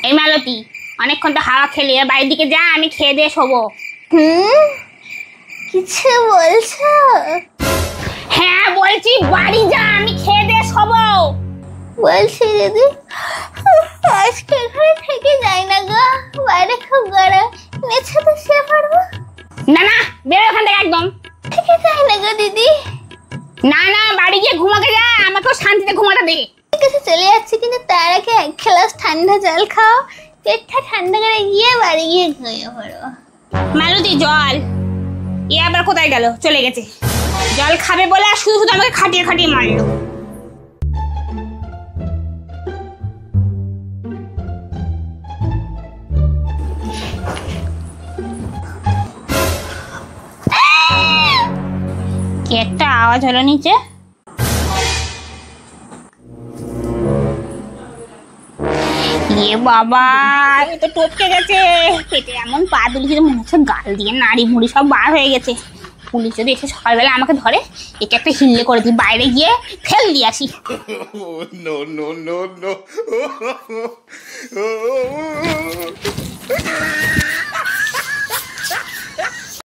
এই মালতী, অনেকক্ষণ তো হাওয়া খেলি, বাড়ির দিকে যা, আমি খেয়ে দিয়ে শোবো। কিছু বলছো? হ্যাঁ বলছি, বাড়ি যা, আমি খেয়ে দিয়ে শোবো। বলছি দিদি, আজকে ঘরে থেকে যাই না গো, বাইরে খুব গরম, নিচে তো শুয়ে পড়বো। না না, বেরো এখান থেকে একদম। থেকে যাই না গো দিদি। না না, বাড়ি গিয়ে ঘুমাকে যা, আমাকেও শান্তিতে ঘুমাতে দে। ঠিক আছে চলে যাচ্ছি, কিন্তু তার আগে এক গ্লাস ঠান্ডা জল খাও, পেটটা ঠান্ডা করে গিয়ে বাড়ি গিয়ে ঘুমিয়ে পড়বো। মালতী জল, এ আবার কোথায় গেল? চলে গেছে। জল খাবে বলে আর শুধু শুধু আমাকে খাটিয়ে খাটিয়ে মারলো। কি একটা আওয়াজ হলো নিচে। ইয়ে বাবা, এ তো টপকে গেছে পেটে, এমন পা দুলিছে মনে হচ্ছে গাল দিয়ে নাড়ি মুড়ি সব বার হয়ে গেছে। পুলিশ যদি এসে সকালবেলা আমাকে ধরে, একে একটা হিল্লে করে দিই, বাইরে গিয়ে ফেল দিয়ে আসি। No, no, no, no.